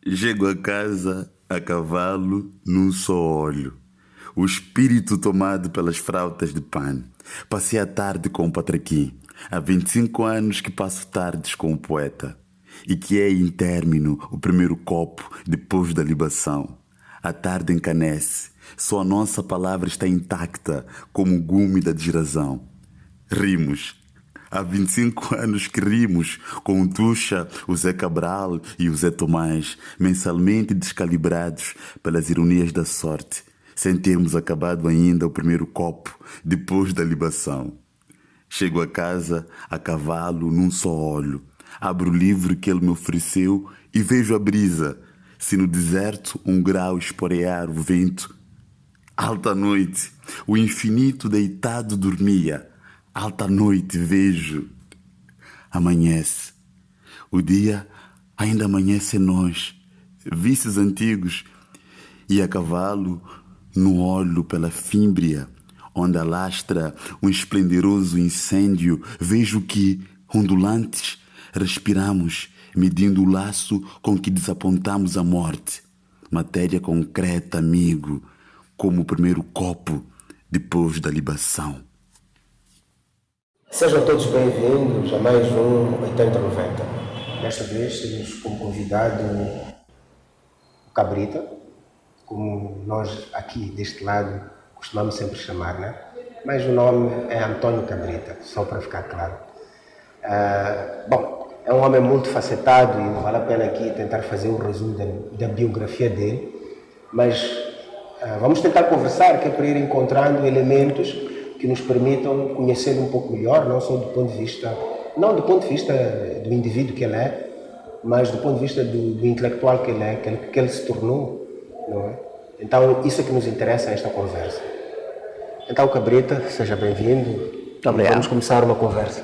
Chego a casa a cavalo num só olho, o espírito tomado pelas frautas de pano. Passei a tarde com o Patraquim. Há 25 anos que passo tardes com o poeta. E que é em término o primeiro copo depois da libação. A tarde encanece, só a nossa palavra está intacta como o gume da desrazão. Rimos. Há 25 anos que rimos com o Tuxa, o Zé Cabral e o Zé Tomás, mensalmente descalibrados pelas ironias da sorte, sem termos acabado ainda o primeiro copo depois da libação. Chego a casa a cavalo num só olho, abro o livro que ele me ofereceu e vejo a brisa, se no deserto um grau esporear o vento. Alta noite, o infinito deitado dormia. Alta noite vejo. Amanhece. O dia ainda amanhece em nós, vícios antigos, e a cavalo no olho pela fímbria, onde alastra um esplendoroso incêndio, vejo que, ondulantes, respiramos, medindo o laço com que desapontamos a morte. Matéria concreta, amigo, como o primeiro copo depois da libação. Sejam todos bem-vindos a mais um 8090. Desta vez temos como convidado o Cabrita, como nós aqui deste lado costumamos sempre chamar, né? Mas o nome é Antônio Cabrita, só para ficar claro. Bom, é um homem multifacetado e não vale a pena aqui tentar fazer um resumo da biografia dele, mas vamos tentar conversar, que é para ir encontrando elementos que nos permitam conhecê-lo um pouco melhor, não só do ponto de vista, não do ponto de vista do indivíduo que ele é, mas do ponto de vista do intelectual que ele é, que ele se tornou, não é? Então, isso é que nos interessa esta conversa. Então, Cabrita, seja bem-vindo. Muito obrigado. Vamos começar uma conversa.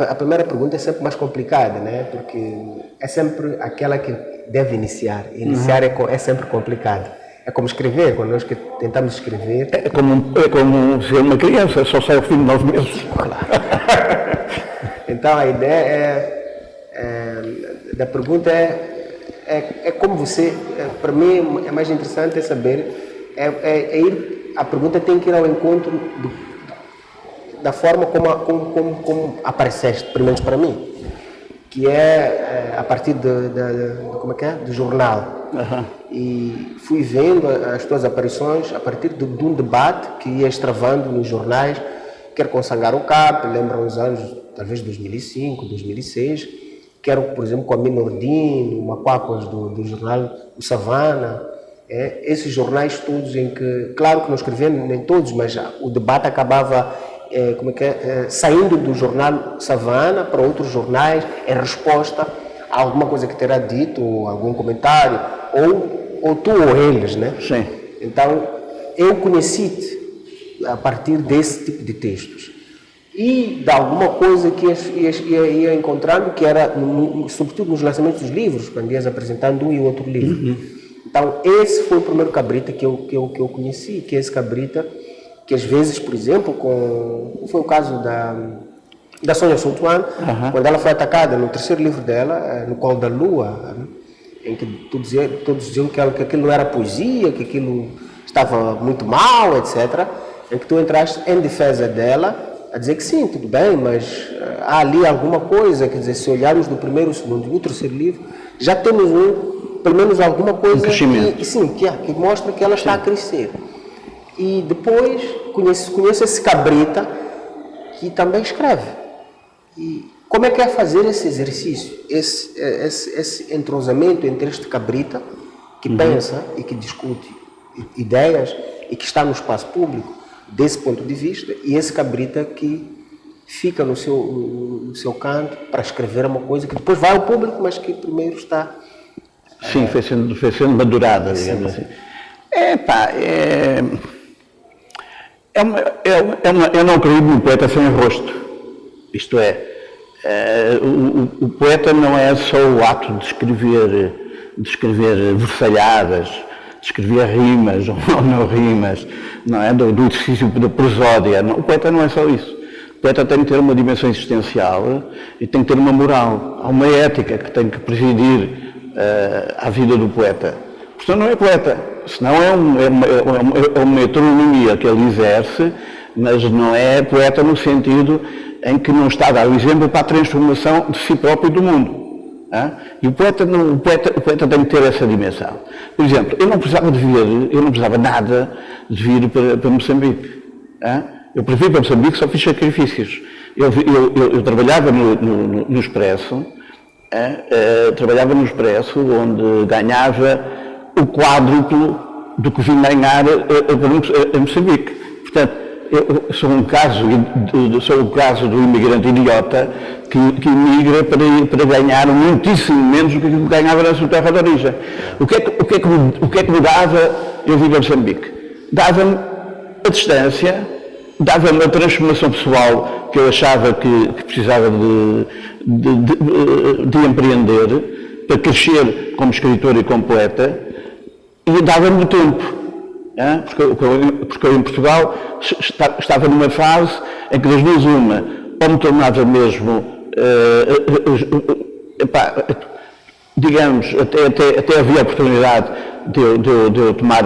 A primeira pergunta é sempre mais complicada, né? Porque é sempre aquela que deve iniciar. Iniciar é sempre complicado. É como escrever, quando nós tentamos escrever... É como ser uma criança, só sai ao fim de 9 meses. Claro. Então a ideia da pergunta é como você... Para mim é mais interessante saber, a pergunta tem que ir ao encontro da forma como apareceste, pelo menos para mim, que é a partir do jornal. E fui vendo as tuas aparições a partir de um debate que ias travando nos jornais, quer com Sangaro Cap, lembra uns anos, talvez 2005, 2006, quer, por exemplo, com a Minordin, o Macuacos do jornal O Savana, esses jornais todos em que, claro que não escrevendo nem todos, mas o debate acabava saindo do jornal Savana para outros jornais em resposta a alguma coisa que terá dito, ou algum comentário, ou tu ou eles, né? Sim. Então, eu conheci-te a partir desse tipo de textos. E de alguma coisa que ia encontrando, que era, sobretudo nos lançamentos dos livros, quando ias apresentando um e outro livro. Então, esse foi o primeiro Cabrita que eu conheci, que é esse Cabrita, que às vezes, por exemplo, foi o caso da Sônia Sultuan, quando ela foi atacada no terceiro livro dela, No Colo da Lua, em que todos diziam que aquilo não era poesia, que aquilo estava muito mal, etc. Em que tu entraste em defesa dela, a dizer que sim, tudo bem, mas há ali alguma coisa, quer dizer, se olharmos no primeiro, o segundo e o terceiro livro, já temos pelo menos alguma coisa que mostra que ela está a crescer. E depois conheço esse Cabrita que também escreve. E como é que é fazer esse exercício, esse entrosamento entre este Cabrita que pensa e que discute ideias e que está no espaço público desse ponto de vista, e esse Cabrita que fica no seu canto para escrever uma coisa que depois vai ao público, mas que primeiro está... Sim, foi sendo madurada, digamos assim. Eu não acredito num poeta sem rosto. Isto é, o poeta não é só o ato de escrever versalhadas, de escrever rimas ou não rimas, não é? Do exercício da prosódia. Não, o poeta não é só isso. poeta tem que ter uma dimensão existencial e tem que ter uma moral. Há uma ética que tem que presidir a vida do poeta. Senão não é poeta. Senão é uma heteronomia que ele exerce, mas não é poeta no sentido em que não está a dar o exemplo para a transformação de si próprio e do mundo. E o poeta tem que ter essa dimensão. Por exemplo, eu não precisava nada de vir para Moçambique. Eu para vir para Moçambique só fiz sacrifícios. Eu trabalhava no Expresso, onde ganhava o quádruplo do que vim ganhar a Moçambique. Portanto, eu sou um caso do imigrante idiota que emigra para ganhar muitíssimo menos do que ganhava na sua terra de origem. O que é que me dava eu vir a Moçambique? Dava-me a distância, dava-me a transformação pessoal que eu achava que precisava de empreender para crescer como escritor e como poeta, e dava-me o tempo. Porque eu em Portugal estava numa fase em que das duas uma, ou me tornava mesmo, digamos, até havia a oportunidade de eu tomar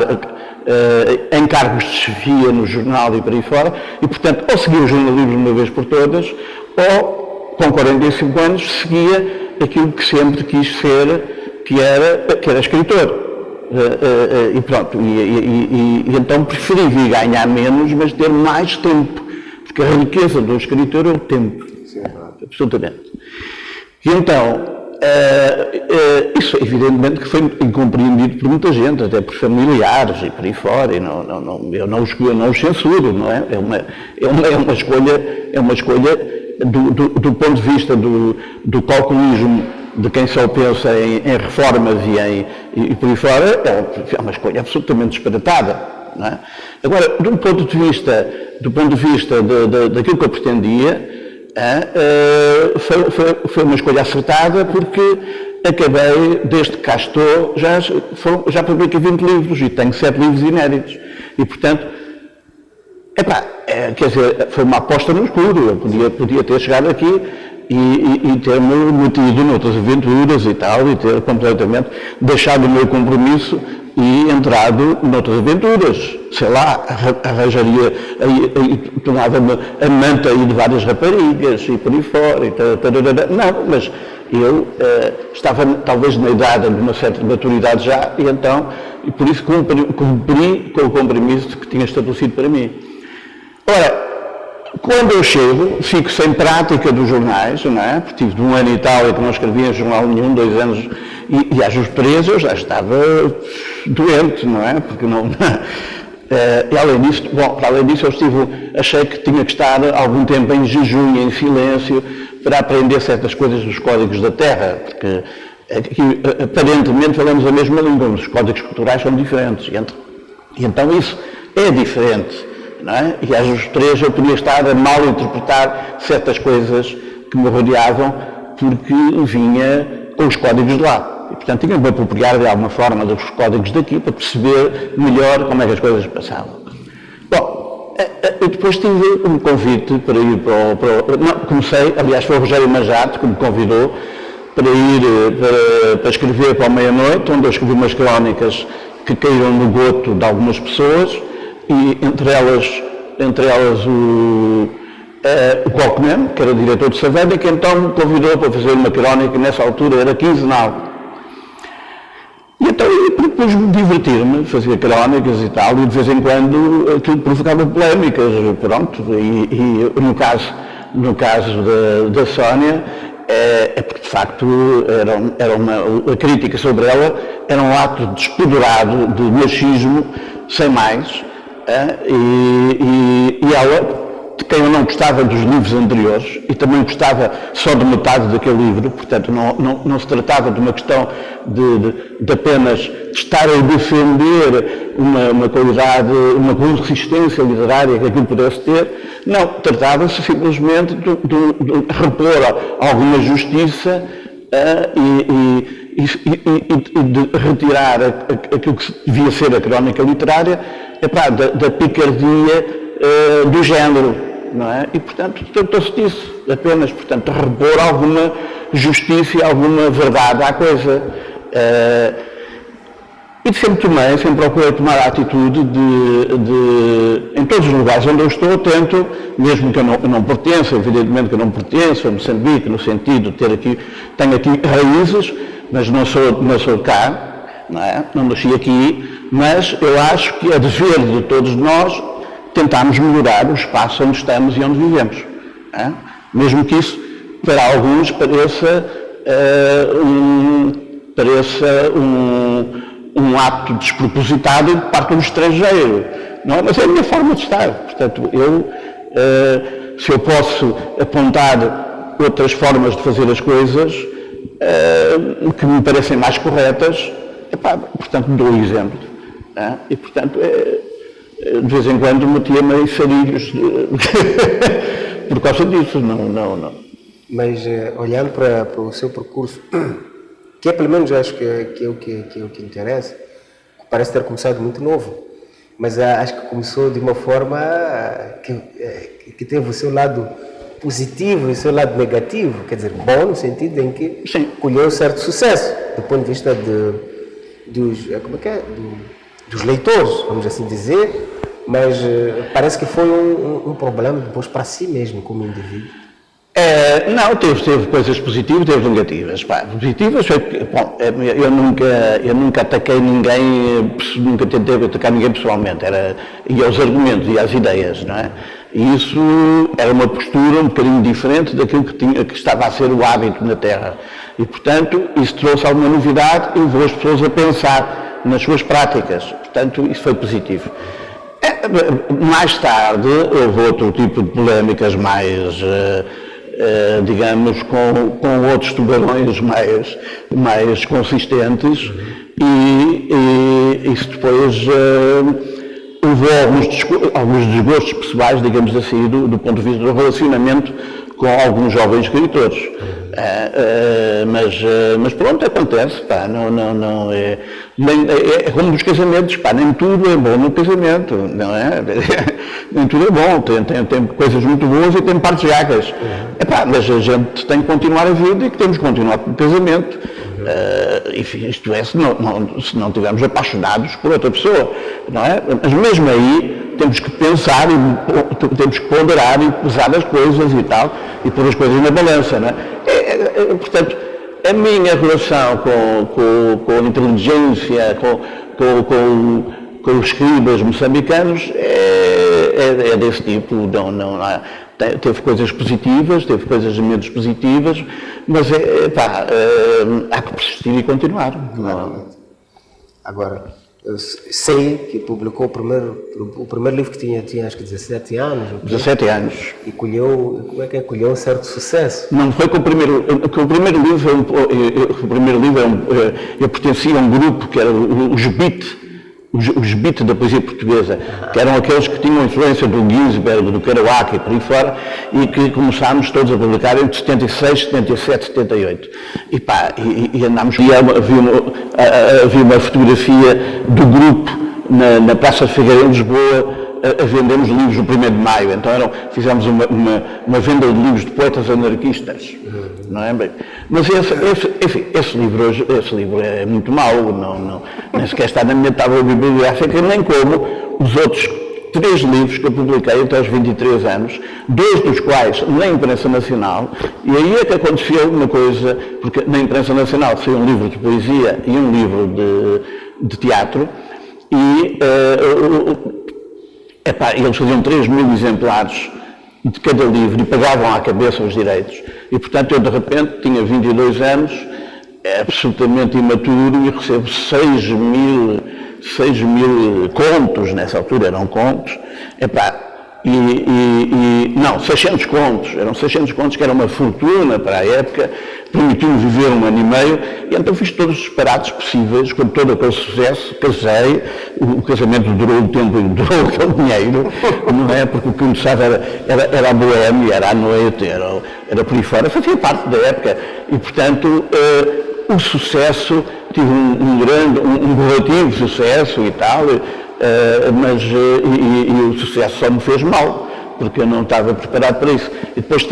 encargos de chefia no jornal e por aí fora, e portanto ou seguia o jornalismo uma vez por todas, ou com 45 anos seguia aquilo que sempre quis ser, que era escritor. E pronto, e então preferi vir ganhar menos, mas ter mais tempo, porque a riqueza do escritor é o tempo. Sim, absolutamente. E então, isso evidentemente que foi incompreendido por muita gente, até por familiares e por aí fora, e eu não os censuro, não é? É uma escolha do ponto de vista do calculismo de quem só pensa em reformas e por aí fora, é uma escolha absolutamente disparatada. Não é? Agora, do ponto de vista daquilo que eu pretendia, foi uma escolha acertada, porque acabei, desde que cá estou, já publiquei 20 livros e tenho 7 livros inéditos. E, portanto, quer dizer, foi uma aposta no escuro. Eu podia ter chegado aqui e ter-me metido noutras aventuras e tal, e ter completamente deixado o meu compromisso e entrado noutras aventuras. Sei lá, arranjaria, tornava-me amante aí de várias raparigas e por aí fora. Não, mas eu estava talvez na idade de uma certa maturidade já, e por isso cumpri com o compromisso que tinha estabelecido para mim. Ora, quando eu chego, fico sem prática dos jornais, não é? Porque tive de 1 ano e tal e que não escrevia em jornal nenhum, 2 anos, e às vezes 13 eu já estava doente, não é? Porque não... E além disso, achei que tinha que estar algum tempo em jejum e em silêncio para aprender certas coisas dos códigos da terra, porque aqui, aparentemente falamos a mesma língua, mas os códigos culturais são diferentes, e então isso é diferente. Não é? E às 3 eu podia estar a mal interpretar certas coisas que me rodeavam, porque vinha com os códigos de lá. E, portanto, tinha que me apropriar de alguma forma dos códigos daqui para perceber melhor como é que as coisas passavam. Bom, eu depois tive um convite para ir comecei, aliás, foi o Rogério Majato que me convidou para ir para escrever para a meia-noite, onde eu escrevi umas crónicas que caíram no goto de algumas pessoas, e entre elas o Colcomen, que era diretor de Saavedra, que então me convidou para fazer uma crónica, nessa altura era quinzenal. E então eu propus-me divertir-me, fazia crónicas e tal, e de vez em quando aquilo provocava polémicas, pronto, e no caso da Sónia, porque de facto a crítica sobre ela era um ato despoderado de machismo, sem mais. E ela, de quem eu não gostava dos livros anteriores, e também gostava só de metade daquele livro, portanto não se tratava de uma questão de apenas estar a defender uma qualidade, uma consistência literária que aquilo pudesse ter, não, tratava-se simplesmente de repor alguma justiça e de retirar aquilo que devia ser a crónica literária, da picardia do género. não é? E, portanto, tratou-se disso apenas, portanto, repor alguma justiça e alguma verdade à coisa. E sempre procurei tomar a atitude em todos os lugares onde eu estou, tento, mesmo que eu não pertença, evidentemente que eu não pertenço a Moçambique, no sentido de tenho aqui raízes, mas não sou cá, não é? Não nasci aqui, mas eu acho que é dever de todos nós tentarmos melhorar o espaço onde estamos e onde vivemos. É? Mesmo que isso, para alguns, pareça um ato despropositado de parte de um estrangeiro. Não é? Mas é a minha forma de estar. Portanto, se eu posso apontar outras formas de fazer as coisas que me parecem mais corretas, portanto, dou o exemplo. É? E, portanto, de vez em quando metia-me em sarilhos por causa disso. Não. Mas, olhando para o seu percurso, que pelo menos acho que é o que interessa, parece ter começado muito novo, mas acho que começou de uma forma que teve o seu lado positivo e o seu lado negativo, quer dizer, bom no sentido em que colheu certo sucesso, do ponto de vista dos leitores, vamos assim dizer, mas parece que foi um problema depois para si mesmo, como indivíduo. Não, teve coisas positivas, teve negativas. Positivas foi que, eu nunca ataquei ninguém, nunca tentei atacar ninguém pessoalmente, ia aos argumentos e às ideias, não é? E isso era uma postura um bocadinho diferente daquilo que estava a ser o hábito na Terra. E, portanto, isso trouxe alguma novidade e levou as pessoas a pensar nas suas práticas. Portanto, isso foi positivo. Mais tarde, houve outro tipo de polémicas mais... digamos, com outros tubarões mais consistentes e isso depois levou alguns desgostos pessoais, digamos assim, do ponto de vista do relacionamento com alguns jovens escritores. Mas pronto, acontece, é como nos casamentos, nem tudo é bom no casamento, não é? Nem tudo é bom, tem coisas muito boas e tem partes jacas. Mas a gente tem que continuar a vida e que temos que continuar com o casamento. Enfim, isto é, se não estivermos apaixonados por outra pessoa, não é? Mas mesmo aí temos que pensar e temos que ponderar e pesar as coisas e tal, e pôr as coisas na balança, não é? Portanto, a minha relação com a inteligência, com os escribas moçambicanos é desse tipo, teve coisas positivas, teve coisas menos positivas, mas há que persistir e continuar. Agora, eu sei que publicou o primeiro livro que tinha acho que 17 anos. 17 anos. E colheu um certo sucesso. Não foi com o primeiro livro, eu pertencia a um grupo que era os beat da poesia portuguesa, que eram aqueles que tinham influência do Ginsberg, do Kerouac e por aí fora, e que começámos todos a publicar entre 76, 77, 78. E andámos, havia uma fotografia do grupo na Praça de Figueiredo, em Lisboa, a vendermos livros no 1º de Maio. Então fizemos uma venda de livros de poetas anarquistas, não é bem? Mas esse livro é muito mau, nem sequer está na minha tábua bibliográfica, nem como os outros 3 livros que eu publiquei até aos 23 anos, 2 dos quais na imprensa nacional, e aí é que aconteceu uma coisa, porque na imprensa nacional saiu um livro de poesia e um livro de teatro, e eles faziam 3.000 exemplares de cada livro e pagavam à cabeça os direitos. E, portanto, eu de repente tinha 22 anos, absolutamente imaturo, e recebo 6.000 contos, nessa altura eram contos, 600 contos, eram 600 contos, que era uma fortuna para a época, permitiu-me viver 1 ano e meio, e então fiz todos os disparates possíveis, com todo aquele sucesso, casei, o casamento durou o tempo e durou aquele dinheiro, não é? Porque o que interessava era a boêmia, era a noite, era por aí fora, fazia parte da época, e portanto o sucesso, tive um relativo sucesso e tal, mas o sucesso só me fez mal, porque eu não estava preparado para isso. E depois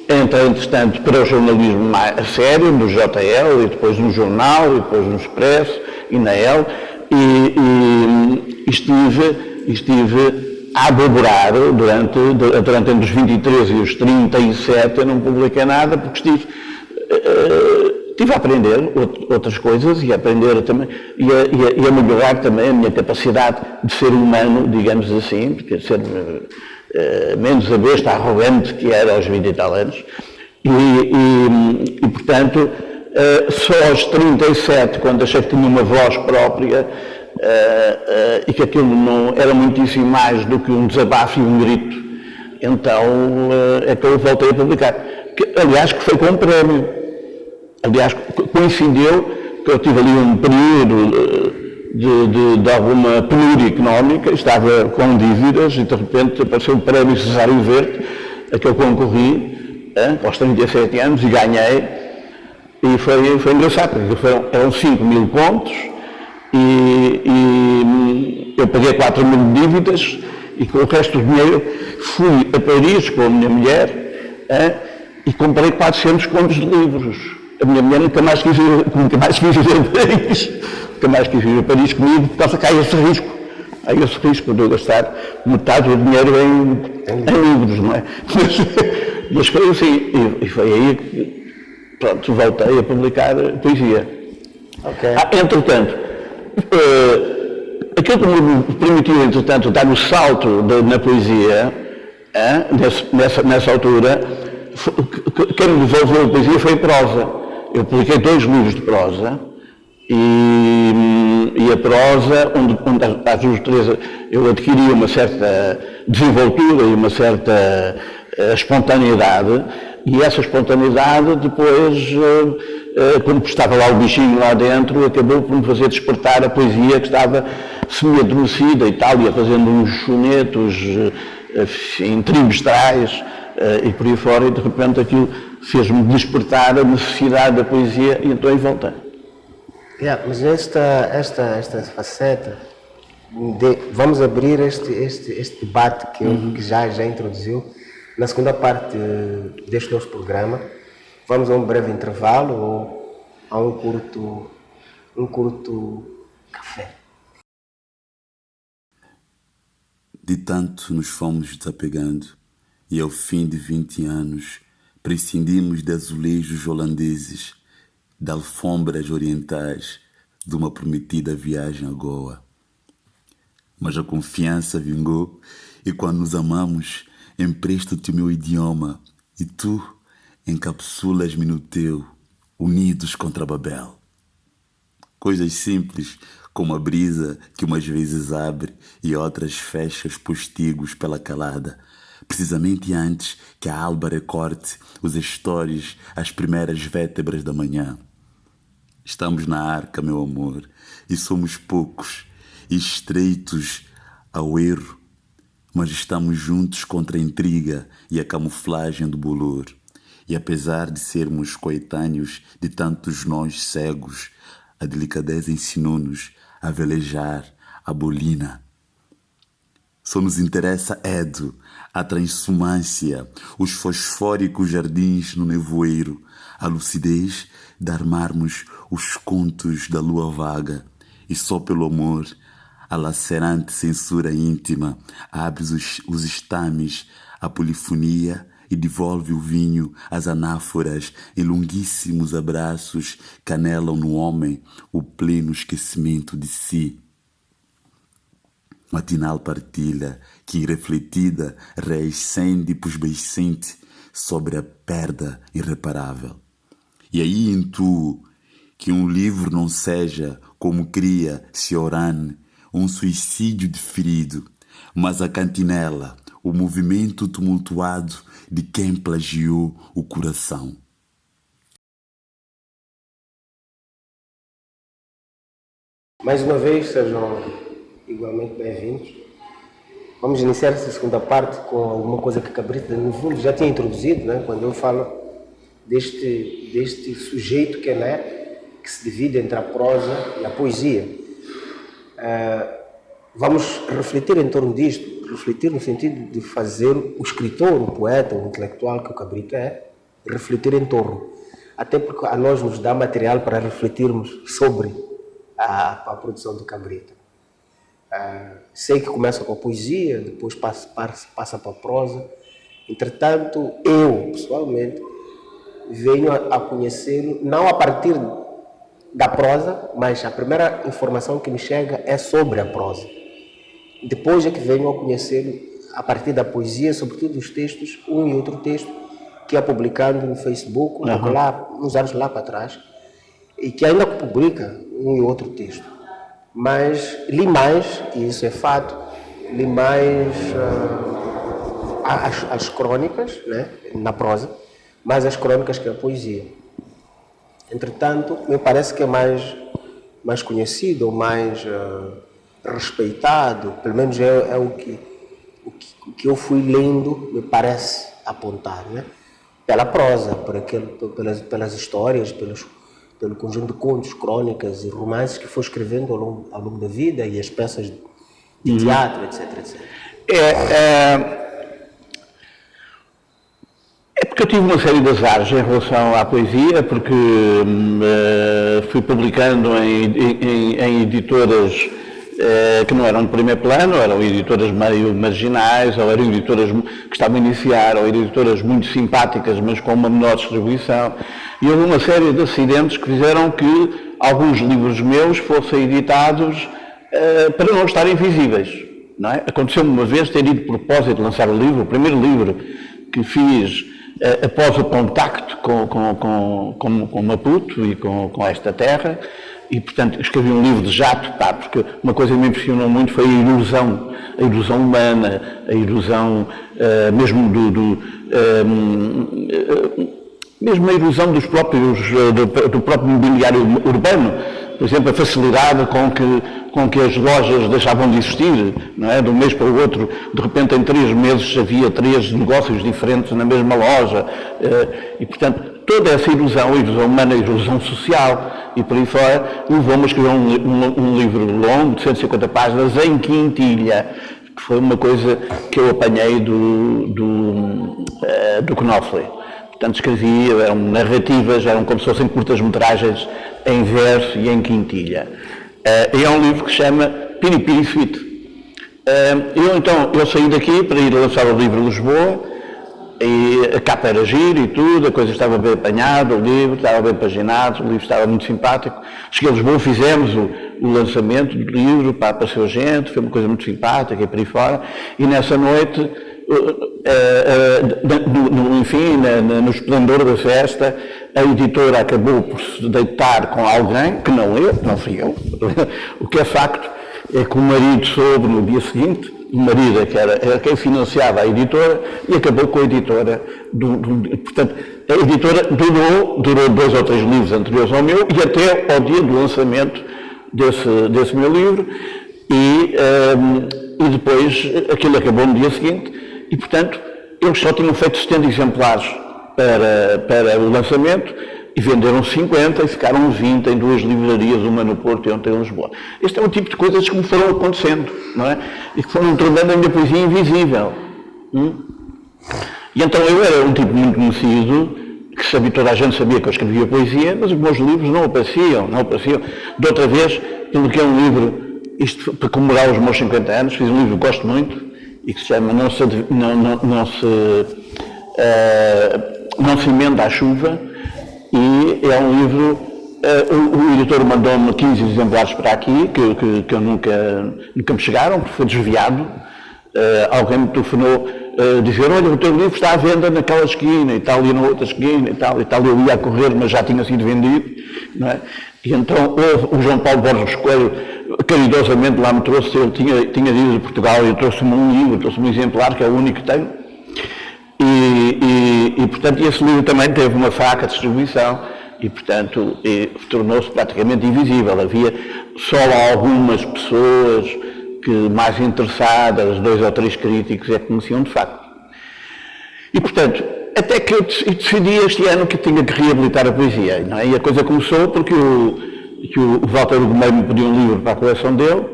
entretanto, para o jornalismo mais a sério, no JL, e depois no Jornal, e depois no Expresso, e na L, e estive a aboborar durante entre os 23 e os 37, eu não publiquei nada, porque estive a aprender outras coisas e a aprender também, e a melhorar também a minha capacidade de ser humano, digamos assim, porque ser menos a besta arrogante que era aos 20 e tal anos, e portanto, só aos 37, quando achei que tinha uma voz própria, e que aquilo não era muitíssimo mais do que um desabafo e um grito, então é que eu voltei a publicar. Aliás, que foi com um prémio. Aliás, coincidiu que eu tive ali um período de alguma penúria económica, estava com dívidas e de repente apareceu o prémio Cesário Verde, a que eu concorri aos 37 anos e ganhei. E foi engraçado, porque eram 5.000 pontos e eu paguei 4.000 de dívidas e com o resto do dinheiro fui a Paris com a minha mulher e comprei 400 contos de livros. A minha mulher nunca mais quis ir a Paris comigo, por causa que há esse risco. Há esse risco de eu gastar metade do dinheiro em livros, não é? Mas foi assim, e foi aí que, pronto, voltei a publicar poesia. Okay. Entretanto, aquilo que me permitiu, entretanto, dar o salto na poesia, nessa altura, quem me devolveu a poesia foi a prosa. Eu publiquei 2 livros de prosa e a prosa, onde às duas três eu adquiri uma certa desenvoltura e uma certa espontaneidade, e essa espontaneidade depois, como estava lá o bichinho lá dentro, acabou por me fazer despertar a poesia que estava semi-adormecida e tal, ia fazendo uns sonetos trimestrais e por aí fora, e de repente aquilo fez-me despertar a necessidade da poesia e então aí voltei. Mas esta faceta, vamos abrir este debate que já introduziu na segunda parte deste nosso programa. Vamos a um breve intervalo ou a um curto café. De tanto nos fomos desapegando e ao fim de 20 anos prescindimos de azulejos holandeses, de alfombras orientais, de uma prometida viagem a Goa. Mas a confiança vingou e quando nos amamos, empresto-te o meu idioma e tu encapsulas-me no teu, unidos contra Babel. Coisas simples como a brisa que umas vezes abre e outras fecha os postigos pela calada, precisamente antes que a alba recorte os estores às primeiras vértebras da manhã. Estamos na arca, meu amor, e somos poucos e estreitos ao erro, mas estamos juntos contra a intriga e a camuflagem do bolor. E apesar de sermos coetâneos de tantos nós cegos, a delicadeza ensinou-nos a velejar a bolina. Só nos interessa Edo, a transumância, os fosfóricos jardins no nevoeiro, a lucidez de armarmos os contos da lua vaga. E só pelo amor, a lacerante censura íntima, abres os estames, a polifonia e devolve o vinho, as anáforas em longuíssimos abraços que anelam no homem o pleno esquecimento de si. Matinal partilha que irrefletida reascende pusbescente sobre a perda irreparável. E aí intui que um livro não seja, como cria Cioran, um suicídio de ferido, mas a cantinela, o movimento tumultuado de quem plagiou o coração. Mais uma vez, sejam igualmente bem-vindos. Vamos iniciar essa segunda parte com alguma coisa que Cabrita, no fundo, já tinha introduzido, né? Quando eu falo deste sujeito que ele é, que se divide entre a prosa e a poesia. vamos refletir em torno disto, refletir no sentido de fazer o escritor, o poeta, o intelectual que o Cabrito é, refletir em torno. Até porque a nós nos dá material para refletirmos sobre a produção do Cabrito. Sei que começa com a poesia, depois passa para a prosa. Entretanto, eu, pessoalmente, venho a conhecê-lo não a partir da prosa, mas a primeira informação que me chega é sobre a prosa. Depois é que venho a conhecê-lo a partir da poesia, sobretudo os textos, um e outro texto, que é publicado no Facebook, lá, uns anos lá para trás, e que ainda publica um e outro texto. Mas li mais, e isso é fato, li mais as crônicas, né, na prosa, mais as crônicas que a poesia. Entretanto, me parece que é mais conhecido, mais respeitado, pelo menos é o que eu fui lendo, me parece apontar, né? Pela prosa, pelas histórias, pelo conjunto de contos, crônicas e romances que foi escrevendo ao longo da vida e as peças de teatro, etc, etc. É porque eu tive uma série de azares em relação à poesia, porque fui publicando em editoras que não eram de primeiro plano, eram editoras meio marginais, ou eram editoras que estavam a iniciar, ou editoras muito simpáticas, mas com uma menor distribuição. E houve uma série de acidentes que fizeram que alguns livros meus fossem editados para não estarem visíveis. Não é? Aconteceu-me uma vez ter ido de propósito lançar o livro, o primeiro livro que fiz após o contacto com Maputo e com esta terra, e portanto escrevi um livro de jato, porque uma coisa que me impressionou muito foi a ilusão humana, a ilusão mesmo mesmo a ilusão dos do próprio mobiliário urbano. Por exemplo, a facilidade com que as lojas deixavam de existir, não é? De um mês para o outro, de repente em 3 meses havia 3 negócios diferentes na mesma loja, e portanto toda essa ilusão, a ilusão humana, a ilusão social e por aí fora, levou-me a escrever um livro longo, de 150 páginas, em quintilha, que foi uma coisa que eu apanhei do Knopfler. Portanto, escrevia, eram narrativas, eram como se fossem curtas-metragens em verso e em quintilha. E é um livro que se chama Piripiri Suite. Eu saí daqui para ir lançar o livro em Lisboa, e a capa era gira e tudo, a coisa estava bem apanhada, o livro estava bem paginado, o livro estava muito simpático. Cheguei a Lisboa, fizemos o lançamento do livro, apareceu gente, foi uma coisa muito simpática e por aí fora, e nessa noite, enfim, no esplendor da festa, a editora acabou por se deitar com alguém, que não fui eu. O que é facto é que o marido soube no dia seguinte, o marido era quem financiava a editora, e acabou com a editora. Portanto, a editora durou 2 ou 3 livros anteriores ao meu, e até ao dia do lançamento desse meu livro, e depois aquilo acabou no dia seguinte, e portanto eles só tinham feito 70 exemplares para o lançamento, e venderam 50 e ficaram 20 em 2 livrarias, uma no Porto e outra em Lisboa. Este é o tipo de coisas que me foram acontecendo, não é? E que foram tornando a minha poesia invisível. E então eu era um tipo muito conhecido, que toda a gente sabia que eu escrevia poesia, mas os meus livros não apareciam. De outra vez, publiquei um livro, isto para comemorar os meus 50 anos, fiz um livro que gosto muito, e que se chama Não se emenda à chuva, e é um livro, o editor mandou-me 15 exemplares para aqui, que eu nunca me chegaram, porque foi desviado. Alguém me telefonou dizer, olha, o teu livro está à venda naquela esquina, e tal, e na outra esquina, e tal, eu ia a correr, mas já tinha sido vendido, não é? E então o João Paulo Borges Coelho, caridosamente lá me trouxe, ele tinha ido de Portugal, e trouxe-me um livro, trouxe-me um exemplar, que é o único que tenho. E portanto, esse livro também teve uma fraca distribuição e, portanto, tornou-se praticamente invisível. Havia só algumas pessoas mais interessadas, 2 ou 3 críticos, é que conheciam de facto. E, portanto, até que eu decidi este ano que tinha que reabilitar a poesia, não é? E a coisa começou porque o Walter Gomeiro me pediu um livro para a coleção dele,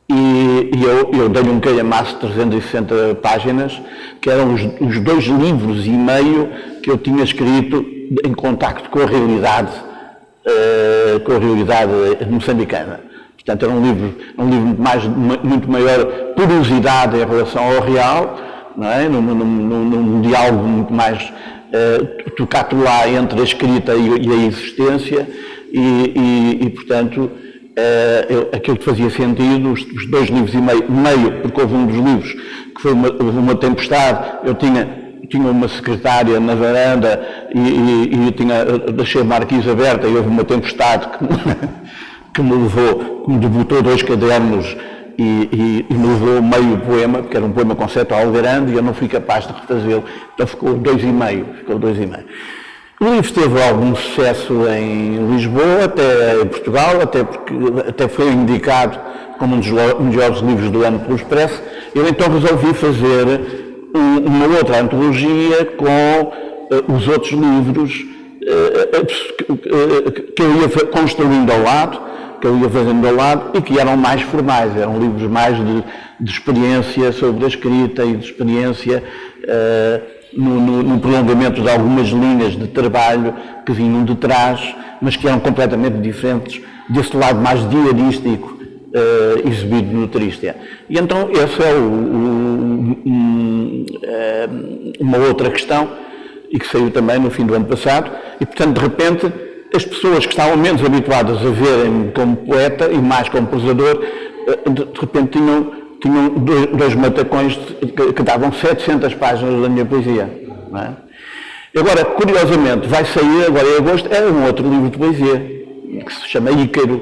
eu dei-lhe um calhamaço de 360 páginas, que eram os 2 livros e meio que eu tinha escrito em contacto com a realidade moçambicana. Portanto, era um livro muito maior porosidade em relação ao real, não é? Num diálogo muito mais tocado lá entre a escrita e a existência, portanto, aquilo que fazia sentido, os 2 livros e meio, porque houve um dos livros que foi uma tempestade. Eu tinha uma secretária na varanda e deixei a marquise aberta e houve uma tempestade que me debutou 2 cadernos e me levou meio poema, porque era um poema conceitual grande e eu não fui capaz de refazê-lo, então ficou 2,5. O livro teve algum sucesso em Lisboa, até em Portugal, até foi indicado como um dos melhores livros do ano pelo Expresso. Eu então resolvi fazer uma outra antologia com os outros livros que eu ia construindo ao lado, que eu ia fazendo ao lado e que eram mais formais, eram livros mais de experiência sobre a escrita e de experiência no prolongamento de algumas linhas de trabalho que vinham de trás, mas que eram completamente diferentes desse lado mais diarístico exibido no Trístia. E então essa é uma outra questão, e que saiu também no fim do ano passado, e portanto de repente as pessoas que estavam menos habituadas a verem-me como poeta e mais como prosador, de repente tinham 2 matacões que davam 700 páginas da minha poesia. Não é? Agora, curiosamente, vai sair agora em agosto, um outro livro de poesia, que se chama Ícaro,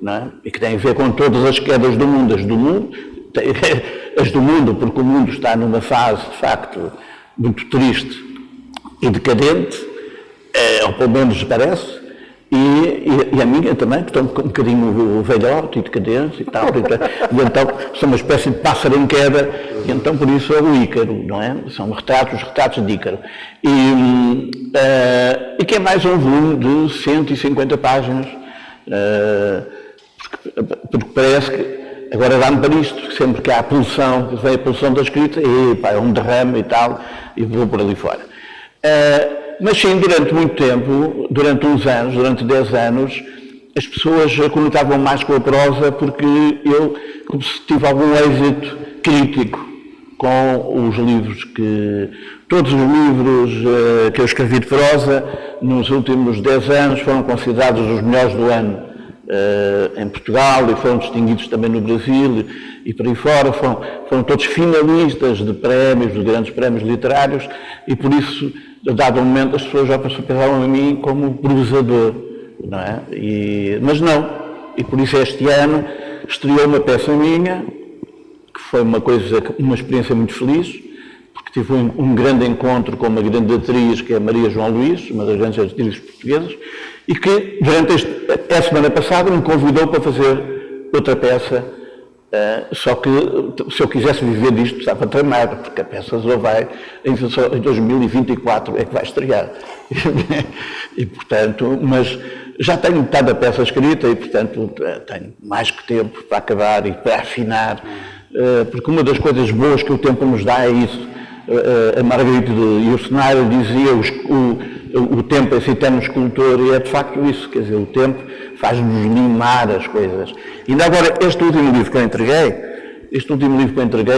não é? E que tem a ver com todas as quedas do mundo, as do mundo, porque o mundo está numa fase, de facto, muito triste e decadente, ou pelo menos parece, e a minha também, que estou um bocadinho velhote e decadente e tal, e então sou uma espécie de pássaro em queda, e então por isso é o Ícaro, não é? São os retratos de Ícaro. E que é mais um volume de 150 páginas, porque parece que agora dá-me para isto, sempre que há a pulsão, que vem a pulsão da escrita, é um derrame e tal, e vou por ali fora. Mas sim, durante muito tempo, durante uns anos, durante 10 anos, as pessoas comunicavam mais com a prosa porque eu tive algum êxito crítico com os livros todos os livros que eu escrevi de prosa nos últimos 10 anos foram considerados os melhores do ano em Portugal e foram distinguidos também no Brasil e por aí fora, foram todos finalistas de prémios, de grandes prémios literários e por isso, a dado momento, as pessoas já pensavam em mim como prosador, não é? Mas não, e por isso este ano estreou uma peça minha, que foi uma experiência muito feliz, porque tive um grande encontro com uma grande atriz, que é a Maria João Luís, uma das grandes atrizes portuguesas, e que, durante a semana passada, me convidou para fazer outra peça, só que, se eu quisesse viver disto, estava tramado, porque a peça só vai, em 2024 é que vai estrear. E, portanto, mas já tenho metade da peça escrita e, portanto, tenho mais que tempo para acabar e para afinar, porque uma das coisas boas que o tempo nos dá é isso. A Margarida e o cenário dizia o tempo é esse eterno escultor e é de facto isso, quer dizer, o tempo faz-nos limar as coisas. E ainda agora, este último livro que eu entreguei,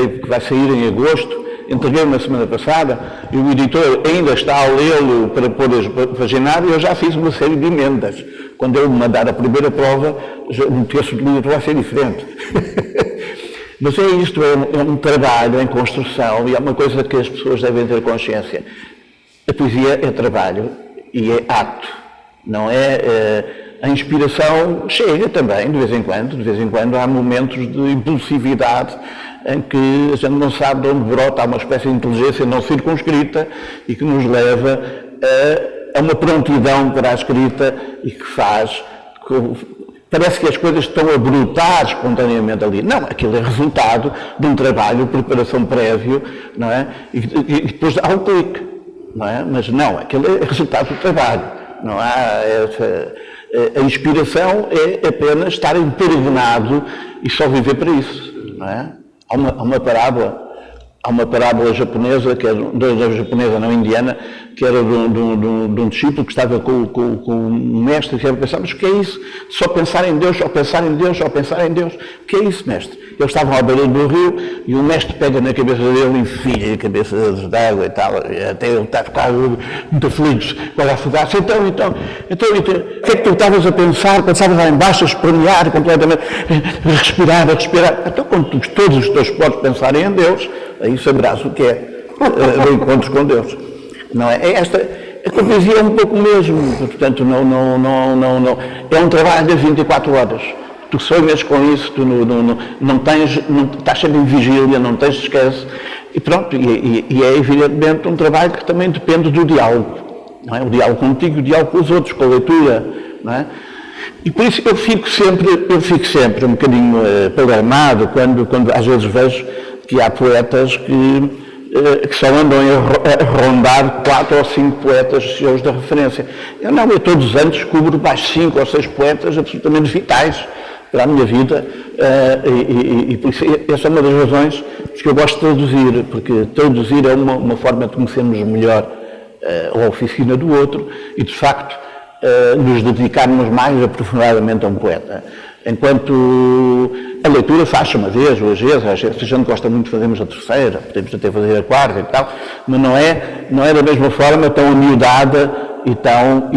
porque vai sair em agosto, entreguei-o na semana passada e o editor ainda está a lê-lo para pôr vaginar e eu já fiz uma série de emendas. Quando ele me mandar a primeira prova, um terço do livro vai ser diferente. Mas é isto, é um trabalho em construção e é uma coisa que as pessoas devem ter consciência. A poesia é trabalho e é ato, não é? A inspiração chega também, de vez em quando há momentos de impulsividade em que a gente não sabe de onde brota, há uma espécie de inteligência não circunscrita e que nos leva a uma prontidão para a escrita e que faz... Parece que as coisas estão a brotar espontaneamente ali. Não, aquilo é resultado de um trabalho de preparação prévio, não é? E depois há um clique, não é? Mas não, aquilo é resultado do trabalho, Não há a inspiração é apenas estar impregnado e só viver para isso, não é? Há uma parábola japonesa, que é da japonesa, não indiana, que era de um discípulo que estava com um mestre e que pensava, mas o que é isso? Só pensar em Deus, só pensar em Deus, só pensar em Deus. O que é isso, mestre? Eles estavam à beira do rio e o mestre pega na cabeça dele e enfia a cabeça d'água e tal, até ele está a ficar muito feliz, vai afogar-se. Então, o que é que tu estavas a pensar? Pensavas lá embaixo, a espernear completamente, a respirar. Então, quando todos os teus podes pensarem em Deus, aí saberás o que é o encontro com Deus. Não é? A poesia é um pouco mesmo, portanto, não, é um trabalho de 24 horas. Tu sonhas com isso, tu estás sempre em vigília, não tens esquece. E pronto, e é evidentemente um trabalho que também depende do diálogo. Não é? O diálogo contigo, o diálogo com os outros, com a leitura. Não é? E por isso eu fico sempre um bocadinho alarmado quando às vezes vejo que há poetas que só andam a rondar 4 ou 5 poetas seus de referência. Eu todos os anos descubro mais 5 ou 6 poetas absolutamente vitais para a minha vida, e por isso essa é uma das razões que eu gosto de traduzir, porque traduzir é uma forma de conhecermos melhor a oficina do outro e, de facto, nos dedicarmos mais aprofundadamente a um poeta. Enquanto a leitura faz-se uma vez, 2 vezes, às vezes a gente gosta muito, fazemos a terceira, podemos até fazer a quarta e tal, mas não é da mesma forma tão amiudada e tão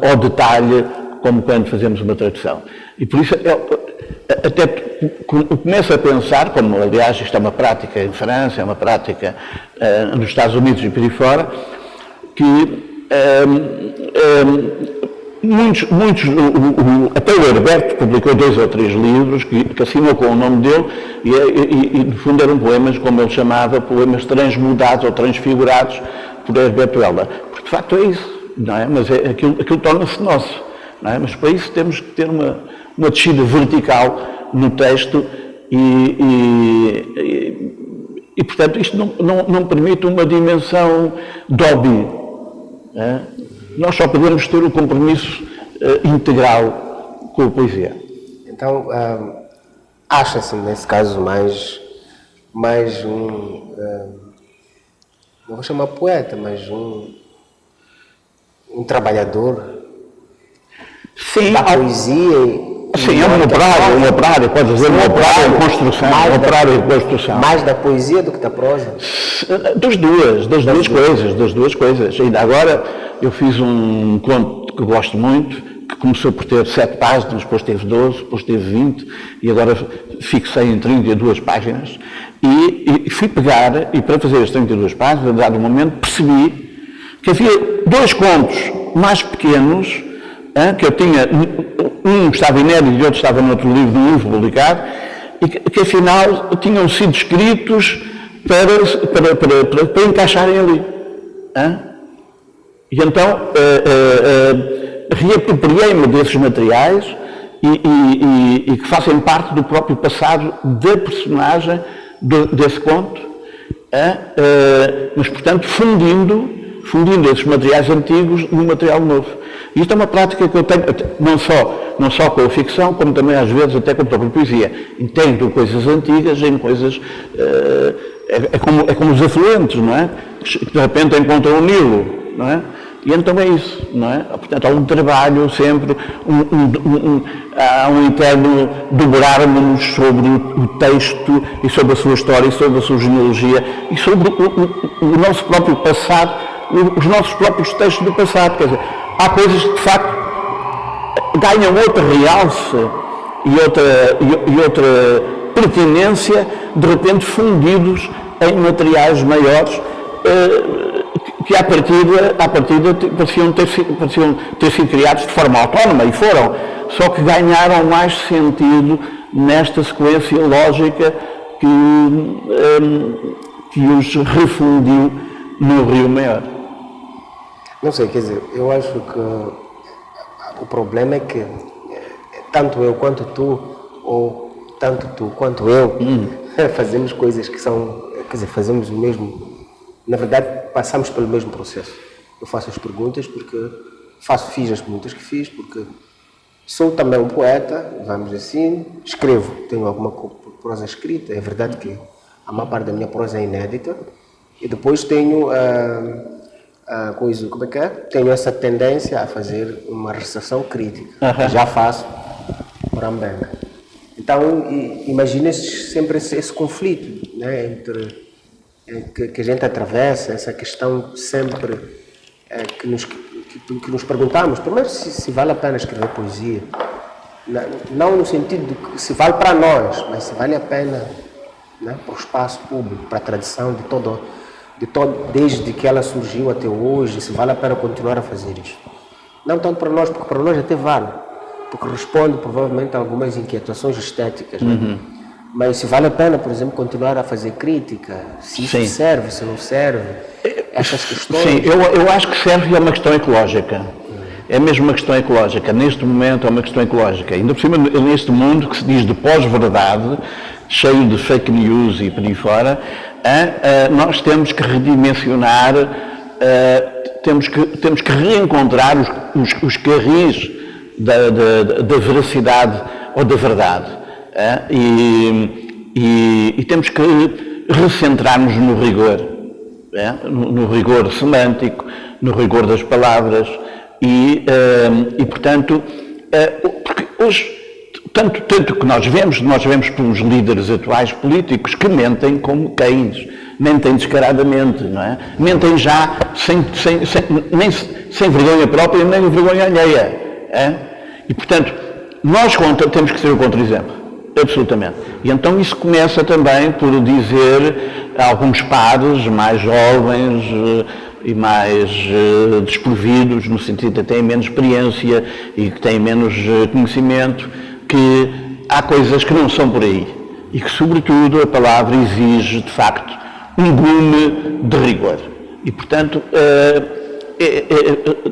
ao detalhe como quando fazemos uma tradução. E por isso até começo a pensar, como aliás isto é uma prática em França, é uma prática nos Estados Unidos e por aí fora, que muitos, até o Herberto publicou 2 ou 3 livros que assinou com o nome dele e no fundo eram poemas, como ele chamava, poemas transmudados ou transfigurados por Herberto Helder. Porque de facto é isso, não é? Mas aquilo torna-se nosso, não é? Mas para isso temos que ter uma descida vertical no texto e portanto isto não permite uma dimensão de hobby. É? Nós só podemos ter o compromisso integral com a poesia. Então, acha-se, nesse caso, mais não vou chamar poeta, mas um trabalhador da poesia. Sim, é um operário, pode dizer, um operário de construção, Mais da poesia do que da prosa? Das duas coisas. Ainda agora eu fiz um conto que gosto muito, que começou por ter 7 páginas, depois teve 12, depois teve 20, e agora fixei em 32 páginas, e fui pegar, e para fazer as 32 páginas, a dado momento, percebi que havia 2 contos mais pequenos, que eu tinha, um estava inédito e outro estava noutro livro, num livro publicado, e que afinal tinham sido escritos para encaixarem ali. E então reapropriei-me desses materiais e que fazem parte do próprio passado da personagem desse conto, mas portanto fundindo esses materiais antigos num material novo. E isto é uma prática que eu tenho, não só com a ficção, como também às vezes até com a própria poesia. Entendo coisas antigas em coisas... É como os afluentes, não é? Que de repente encontram o Nilo, não é? E então é isso, não é? Portanto, há um trabalho sempre, há um interno dobrarmos sobre o texto e sobre a sua história e sobre a sua genealogia e sobre o nosso próprio passado, os nossos próprios textos do passado. Quer dizer, há coisas que de facto ganham outra realce e outra pertinência, de repente fundidos em materiais maiores que à partida pareciam ter sido criados de forma autónoma, e foram, só que ganharam mais sentido nesta sequência lógica que os refundiu no Rio Maior. Não sei, quer dizer, eu acho que o problema é que tanto eu quanto tu, ou tanto tu quanto eu, fazemos coisas que são, quer dizer, fazemos o mesmo, na verdade passamos pelo mesmo processo. Eu faço as perguntas porque fiz as perguntas que fiz, porque sou também um poeta, vamos assim, escrevo, tenho alguma prosa escrita, é verdade que a maior parte da minha prosa é inédita, e depois tenho como é que é? Tenho essa tendência a fazer uma recepção crítica, que já faço por Ambenga. Então, imagina-se sempre esse conflito, né, entre que a gente atravessa, essa questão sempre que nos perguntamos, primeiro se vale a pena escrever poesia, não no sentido de que se vale para nós, mas se vale a pena, né, para o espaço público, para a tradição desde que ela surgiu até hoje, se vale a pena continuar a fazer isso. Não tanto para nós, porque para nós até vale, porque responde provavelmente a algumas inquietações estéticas, né? Mas se vale a pena, por exemplo, continuar a fazer crítica, se isso serve, se não serve, essas questões... Sim, eu acho que serve, é uma questão ecológica. É mesmo uma questão ecológica. Neste momento é uma questão ecológica. Ainda por cima, neste mundo que se diz de pós-verdade, cheio de fake news e por aí fora, nós temos que redimensionar, temos que reencontrar os carris da veracidade ou da verdade. E temos que recentrar-nos no rigor, no rigor semântico, no rigor das palavras e portanto, porque hoje, tanto que nós vemos pelos líderes atuais políticos que mentem como cães, mentem descaradamente, não é? Mentem já sem vergonha própria nem vergonha alheia. E portanto, nós temos que ser o contra-exemplo. Absolutamente. E então isso começa também por dizer a alguns pares mais jovens e mais desprovidos, no sentido de que têm menos experiência e que têm menos conhecimento, que há coisas que não são por aí e que, sobretudo, a palavra exige, de facto, um gume de rigor. E, portanto,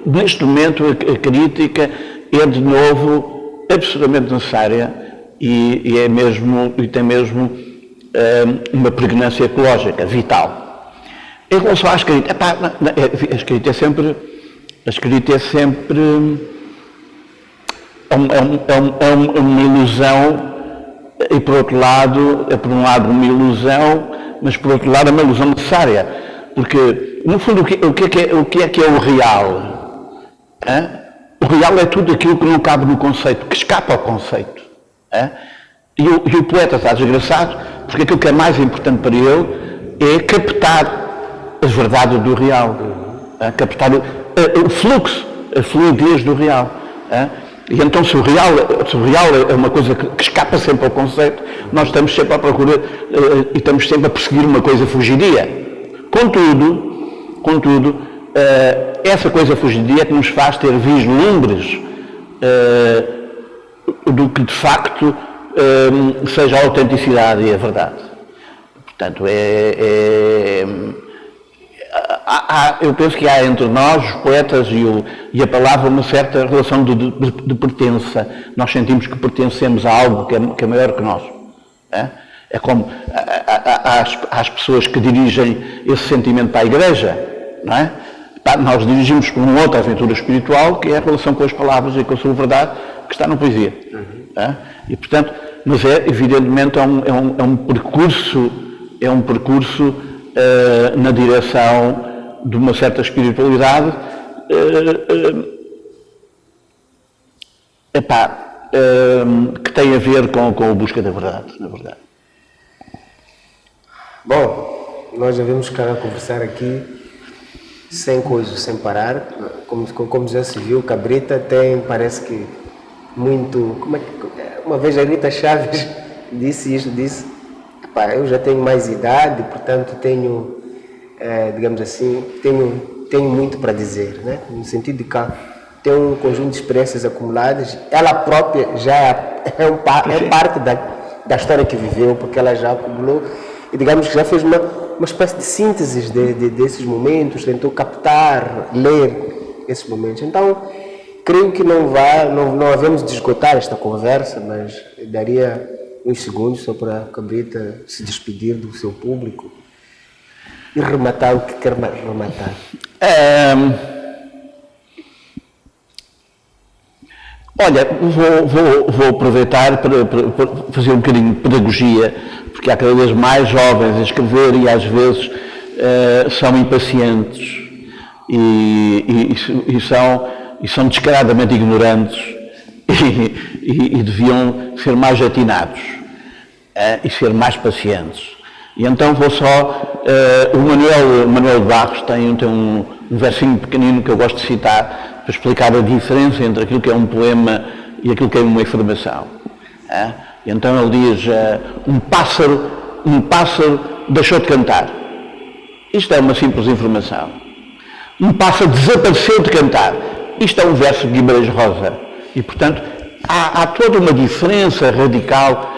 neste momento a crítica é, de novo, absolutamente necessária e tem mesmo uma pregnância ecológica, vital. Em relação à escrita, a escrita é sempre uma ilusão e, por outro lado, um lado uma ilusão, mas por outro lado é uma ilusão necessária, porque, no fundo, o que é o real? O real é tudo aquilo que não cabe no conceito, que escapa ao conceito. E o poeta está desgraçado, porque aquilo que é mais importante para ele é captar as verdades do real, captar o fluxo, a fluidez do real. E então, se o real é uma coisa que escapa sempre ao conceito, nós estamos sempre à procura e estamos sempre a perseguir uma coisa fugidia. Contudo, essa coisa fugidia que nos faz ter vislumbres do que de facto seja a autenticidade e a verdade. Portanto, eu penso que há entre nós, os poetas e a palavra, uma certa relação de pertença. Nós sentimos que pertencemos a algo que é maior que nós. É como as pessoas que dirigem esse sentimento para a igreja, não é? Nós dirigimos para uma outra aventura espiritual, que é a relação com as palavras e com a sua verdade, que está na poesia. E, portanto, mas evidentemente é um percurso na direção de uma certa espiritualidade que tem a ver com a busca da verdade, na verdade. Bom, nós já vimos que a conversar aqui sem parar. Como já se viu, Cabrita parece que muito... Uma vez a Rita Chaves disse, eu já tenho mais idade, portanto tenho, digamos assim, tenho muito para dizer, né? No sentido de que tem um conjunto de experiências acumuladas, ela própria já é parte da história que viveu, porque ela já acumulou e, digamos que já fez uma espécie de síntese desses momentos, tentou captar, ler esses momentos. Então, creio que não havemos de esgotar esta conversa, mas daria uns segundos só para a Cabrita se despedir do seu público e rematar o que quer rematar. Olha, vou aproveitar para fazer um bocadinho de pedagogia, porque há cada vez mais jovens a escrever e às vezes são impacientes e são descaradamente ignorantes e deviam ser mais atinados e ser mais pacientes. E então vou só... o Manuel de Barros tem um versinho pequenino que eu gosto de citar para explicar a diferença entre aquilo que é um poema e aquilo que é uma informação. E então ele diz, um pássaro deixou de cantar. Isto é uma simples informação. Um pássaro desapareceu de cantar. Isto é um verso de Guimarães Rosa. E, portanto, há toda uma diferença radical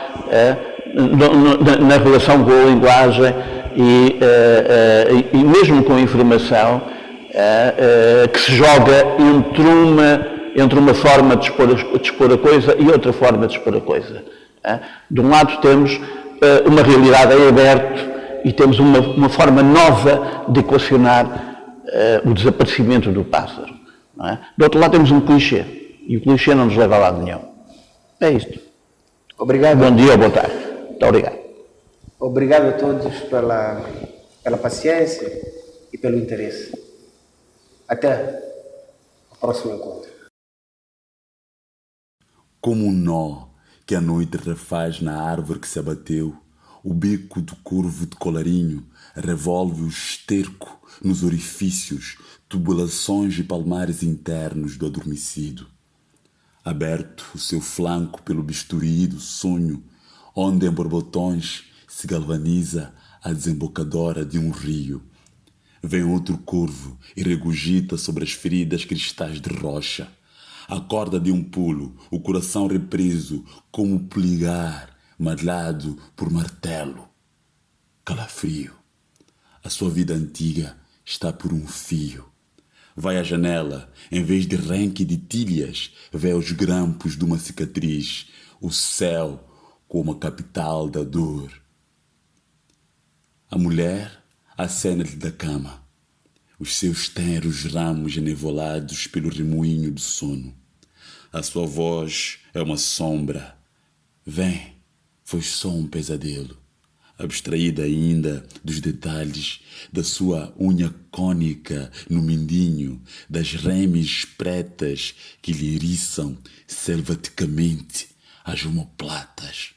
na relação com a linguagem e mesmo com a informação que se joga entre uma forma de expor a coisa e outra forma de expor a coisa. De um lado temos uma realidade em aberto e temos uma forma nova de equacionar o desaparecimento do pássaro. Não é? Do outro lado temos um clichê e o clichê não nos leva a lado nenhum. É isto. Obrigado. Bom dia ou boa tarde. Muito obrigado. Obrigado a todos pela paciência e pelo interesse. Até o próximo encontro. Como um nó que a noite refaz na árvore que se abateu, o bico do corvo de colarinho revolve o esterco nos orifícios, tubulações e palmares internos do adormecido. Aberto o seu flanco pelo bisturi do sonho, onde em borbotões se galvaniza a desembocadora de um rio. Vem outro corvo e regurgita sobre as feridas cristais de rocha. Acorda de um pulo, o coração represo como polegar malhado por martelo. Calafrio. A sua vida antiga está por um fio. Vai à janela, em vez de renque de tilhas, vê os grampos de uma cicatriz, o céu como a capital da dor. A mulher acena-lhe da cama, os seus tenros ramos enevolados pelo remoinho do sono. A sua voz é uma sombra. Vem, foi só um pesadelo. Abstraída ainda dos detalhes da sua unha cônica no mindinho, das remes pretas que lhe eriçam selvaticamente as omoplatas.